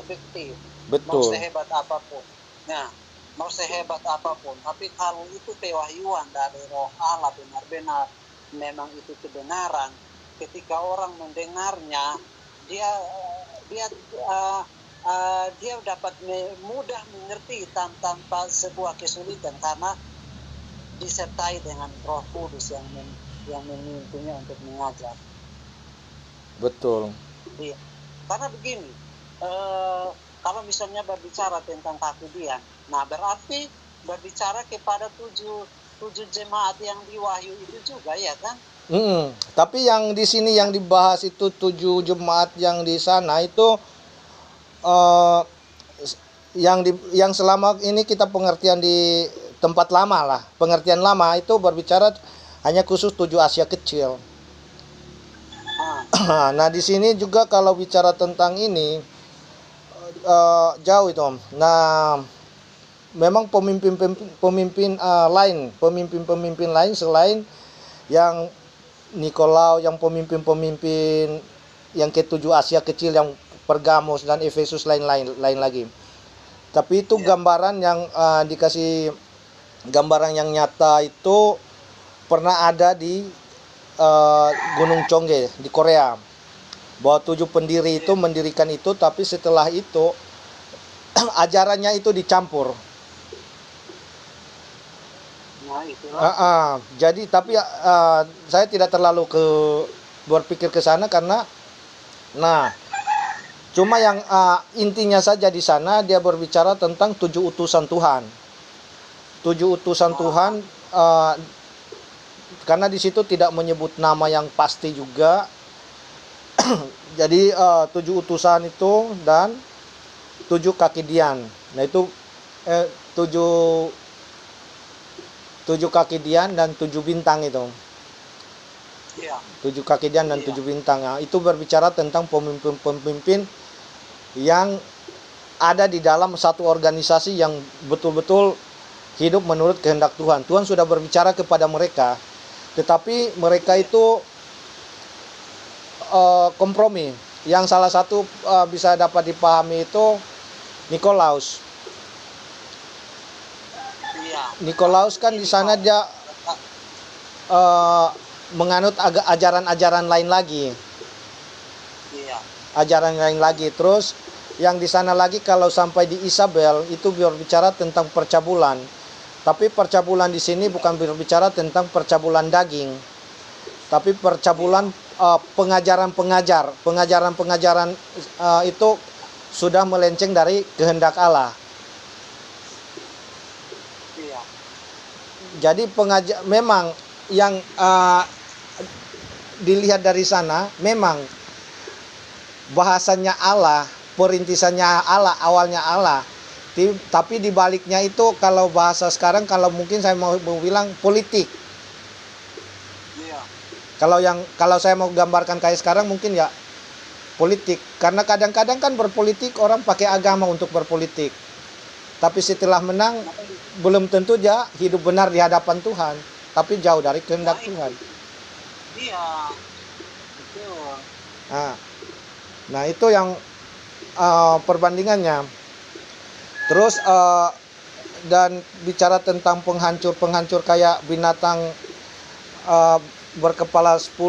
efektif, mau Betul. sehebat apapun. Nah, mau sehebat apapun, tapi kalau itu pewahyuan dari Roh Allah benar-benar memang itu kebenaran, ketika orang mendengarnya, dia dia dia dapat mudah mengerti tanpa sebuah kesulitan karena disertai dengan Roh Kudus yang memimpinnya untuk mengajar. Betul. Iya. Karena begini, kalau misalnya berbicara tentang kemudian, nah berarti berbicara kepada tujuh jemaat yang di Wahyu itu juga, ya kan? Tapi yang di sini yang dibahas itu 7 jemaat yang di sana itu eh, yang selama ini kita pengertian di tempat lama lah, pengertian lama itu berbicara hanya khusus 7 Asia kecil. Nah di sini juga kalau bicara tentang ini jauh itu Om. Nah memang pemimpin lain selain yang Nikolaus, yang pemimpin yang ketujuh Asia kecil yang Pergamos dan Efesus lain lagi. Tapi itu gambaran yang dikasih gambaran yang nyata itu pernah ada di Gunung Chongge di Korea. Bahwa 7 pendiri itu mendirikan itu, tapi setelah itu ajarannya itu dicampur. Jadi tapi saya tidak terlalu berpikir ke sana karena cuma yang intinya saja di sana dia berbicara tentang 7 utusan Tuhan. 7 utusan Tuhan karena di situ tidak menyebut nama yang pasti juga. Jadi 7 utusan itu dan 7 kaki Dian. Nah itu 7 kaki Dian dan 7 bintang itu. 7 kaki Dian dan 7 bintang. Nah, itu berbicara tentang pemimpin-pemimpin yang ada di dalam satu organisasi yang betul-betul hidup menurut kehendak Tuhan. Tuhan sudah berbicara kepada mereka, tetapi mereka itu kompromi. Yang salah satu bisa dapat dipahami itu Nikolaus. Nikolaus kan di sana dia menganut ajaran-ajaran lain lagi. Ajaran lain lagi. Terus yang di sana lagi kalau sampai di Isabel itu berbicara tentang percabulan. Tapi percabulan di sini bukan berbicara tentang percabulan daging. Tapi percabulan pengajaran itu sudah melenceng dari kehendak Allah. Jadi memang yang dilihat dari sana memang bahasanya Allah, perintisannya Allah, awalnya Allah. Tapi di baliknya itu kalau bahasa sekarang kalau mungkin saya mau bilang politik. Kalau saya mau gambarkan kayak sekarang mungkin ya politik, karena kadang-kadang kan berpolitik orang pakai agama untuk berpolitik. Tapi setelah menang belum tentu dia hidup benar di hadapan Tuhan, tapi jauh dari kehendak Tuhan. Iya. Betul. Nah, itu yang perbandingannya. Terus dan bicara tentang penghancur kayak binatang berkepala 10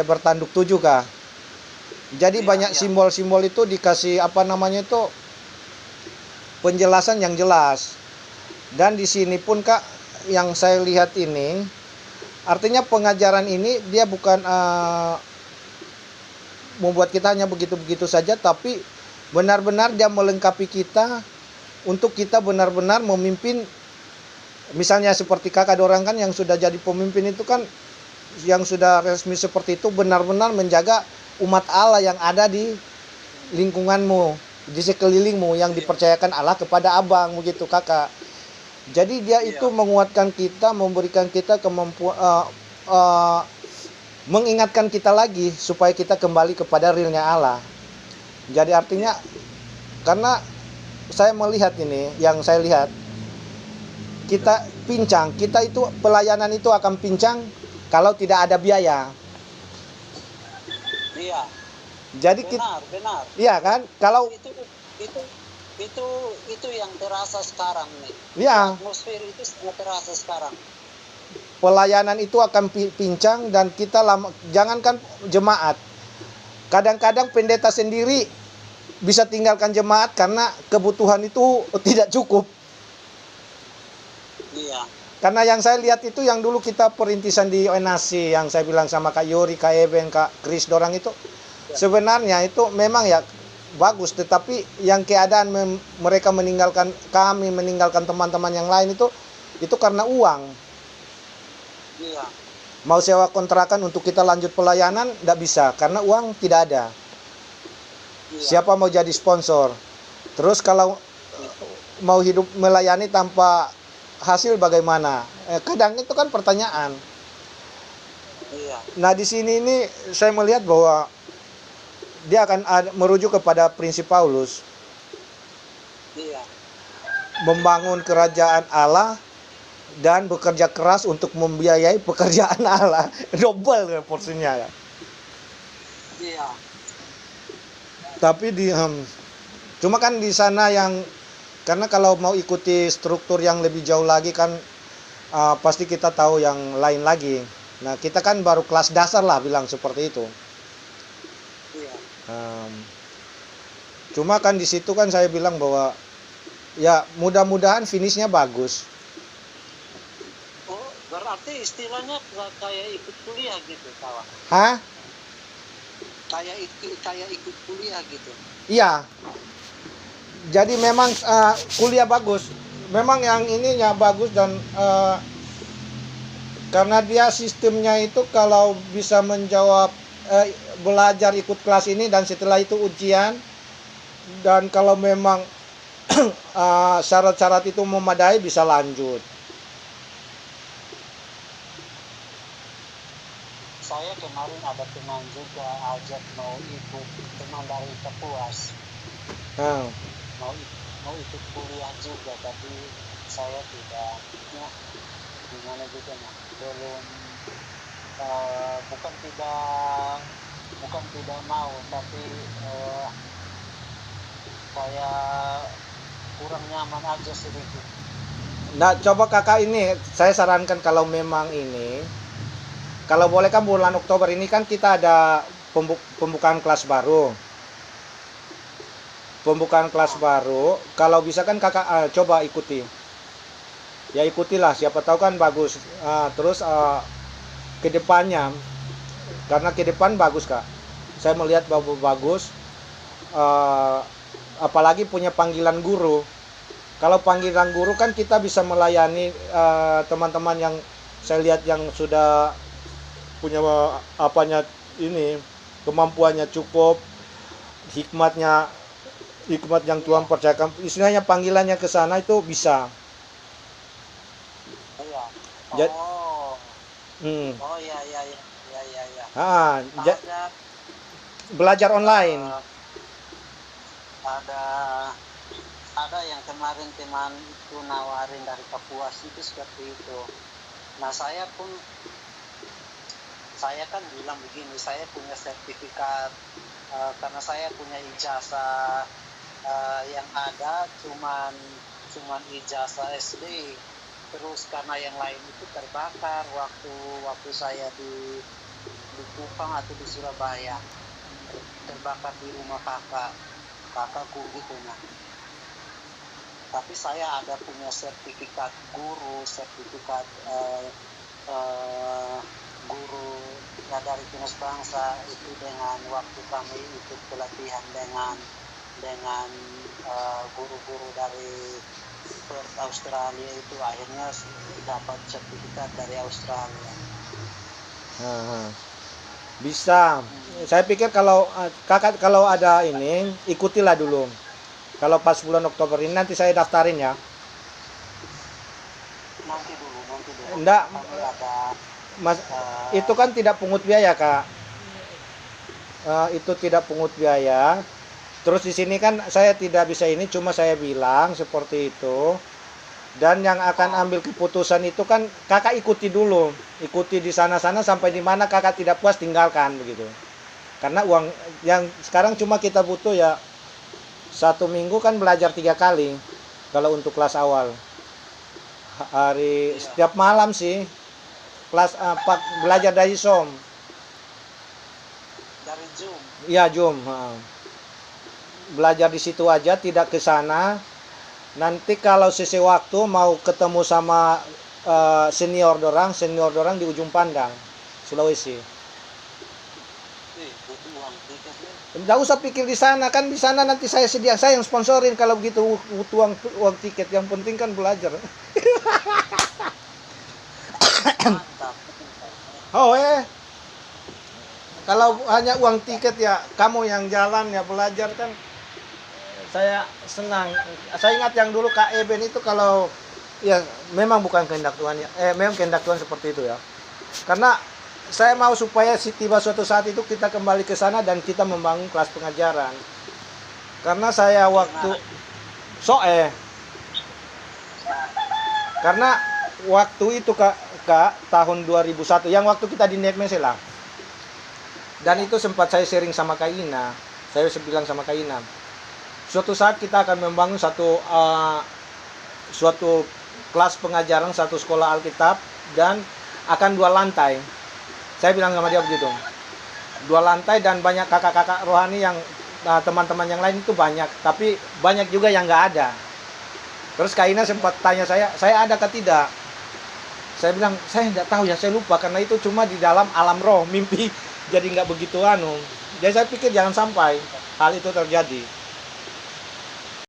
bertanduk 7 kah. Jadi banyak simbol-simbol itu dikasih itu penjelasan yang jelas. Dan di sini pun Kak yang saya lihat ini artinya pengajaran ini dia bukan membuat kita hanya begitu-begitu saja, tapi benar-benar dia melengkapi kita untuk kita benar-benar memimpin. Misalnya seperti kakak orang kan yang sudah jadi pemimpin itu kan yang sudah resmi seperti itu benar-benar menjaga umat Allah yang ada di lingkunganmu, di sekelilingmu yang dipercayakan Allah kepada abang begitu kakak. Jadi dia itu menguatkan kita, memberikan kita kemampuan mengingatkan kita lagi supaya kita kembali kepada realnya Allah. Jadi artinya karena saya melihat ini, yang saya lihat kita pincang, kita itu pelayanan itu akan pincang kalau tidak ada biaya. Iya. Jadi benar. iya kan? Kalau itu itu itu yang terasa sekarang nih. Ya, Atmosfer itu sangat terasa sekarang. pelayanan itu akan pincang dan kita lama, jangankan jemaat. Kadang-kadang pendeta sendiri bisa tinggalkan jemaat karena kebutuhan itu tidak cukup. Iya. Karena yang saya lihat itu yang dulu kita perintisan di ONASI, yang saya bilang sama Kak Yori, Kak Eben, Kak Kris dorang itu, sebenarnya itu memang ya bagus, tetapi yang keadaan mereka meninggalkan, kami meninggalkan teman-teman yang lain itu karena uang. Iya. Mau sewa kontrakan untuk kita lanjut pelayanan, tidak bisa, karena uang tidak ada. Iya. Siapa mau jadi sponsor? Terus kalau mau hidup melayani tanpa hasil bagaimana? Kadang itu kan pertanyaan. Iya. Nah di sini ini saya melihat bahwa dia akan merujuk kepada prinsip Paulus, Iya. membangun kerajaan Allah dan bekerja keras untuk membiayai pekerjaan Allah. Double porsinya ya. Iya. Tapi cuma kan di sana yang, karena kalau mau ikuti struktur yang lebih jauh lagi kan pasti kita tahu yang lain lagi. Nah kita kan baru kelas dasar lah bilang seperti itu. Iya. Cuma kan di situ kan saya bilang bahwa ya mudah-mudahan finishnya bagus. Oh, berarti istilahnya kayak ikut kuliah gitu, kawan. Hah? Kayak ikut kuliah gitu. Iya. Jadi memang kuliah bagus. Memang yang ininya bagus dan karena dia sistemnya itu kalau bisa menjawab belajar ikut kelas ini dan setelah itu ujian, dan kalau memang syarat-syarat itu memadai bisa lanjut. Saya kemarin ada teman juga ajak mau ikut, teman dari Kapuas. Mau ikut kuliah juga, tapi saya tidak, ya gimana juga nah, belum bukan tidak mau, tapi kayak kurang nyaman aja sedikit. Nah coba kakak ini saya sarankan, kalau memang ini, kalau boleh kan bulan Oktober ini kan kita ada pembukaan kelas baru. Kalau bisa kan kakak coba ikuti. Ya ikutilah, siapa tahu kan bagus. Terus ke depannya, karena ke depan bagus kak. Saya melihat bahwa bagus. Apalagi punya panggilan guru. Kalau panggilan guru kan kita bisa melayani teman-teman yang saya lihat yang sudah punya apanya ini, kemampuannya cukup, hikmat yang Tuhan percayakan, istilahnya panggilannya ke sana itu bisa. Iya. Oh iya. Belajar online. Ada yang kemarin teman itu nawarin dari Kapuas itu seperti itu. Nah saya kan bilang begini, saya punya sertifikat karena saya punya ijazah yang ada cuman ijazah SD, terus karena yang lain itu terbakar waktu saya di Kupang atau di Surabaya, terbakar di rumah kakakku gitu. Nah tapi saya ada punya sertifikat guru, guru dari Tunas Bangsa itu, dengan waktu kami ikut pelatihan dengan guru-guru dari Perth Australia itu, akhirnya dapat sertifikat dari Australia. Bisa. Saya pikir kalau kakak kalau ada ini ikutilah dulu. Kalau pas bulan Oktober ini nanti saya daftarin ya. Nanti dulu. Enggak. Ada, Mas, itu kan tidak pungut biaya kak. Itu tidak pungut biaya. Terus di sini kan saya tidak bisa ini, cuma saya bilang seperti itu. Dan yang akan ambil keputusan itu kan kakak ikuti dulu, ikuti di sana-sana sampai di mana kakak tidak puas tinggalkan begitu. Karena uang yang sekarang cuma kita butuh ya 1 minggu kan belajar 3 kali kalau untuk kelas awal. Hari setiap malam sih kelas belajar dari Zoom. Dari Zoom. Iya, Zoom. Belajar di situ aja, tidak ke sana. Nanti kalau sisi waktu mau ketemu sama senior dorang di ujung Pandang, Sulawesi. Butuh uang tiket ya. Nggak usah pikir di sana, kan di sana nanti saya yang sponsorin kalau begitu butuh uang tiket. Yang penting kan belajar. Mantap. Oh kalau hanya uang tiket ya kamu yang jalan ya belajar kan. Saya senang. Saya ingat yang dulu Kak Eben itu kalau ya memang bukan kehendak Tuhan ya. Memang kehendak Tuhan seperti itu ya. Karena saya mau supaya tiba suatu saat itu kita kembali ke sana dan kita membangun kelas pengajaran. Karena saya karena waktu itu Kak tahun 2001 yang waktu kita di Nek Mesela. Dan itu sempat saya sharing sama Kak Ina. Saya bilang sama Kak Ina, suatu saat kita akan membangun suatu kelas pengajaran, satu sekolah Alkitab dan akan 2 lantai. Saya bilang sama dia begitu. 2 lantai dan banyak kakak-kakak rohani yang teman-teman yang lain itu banyak, tapi banyak juga yang nggak ada. Terus Kak Ina sempat tanya saya ada atau tidak? Saya bilang, saya nggak tahu ya, saya lupa karena itu cuma di dalam alam roh, mimpi. Jadi nggak begitu Jadi saya pikir jangan sampai hal itu terjadi.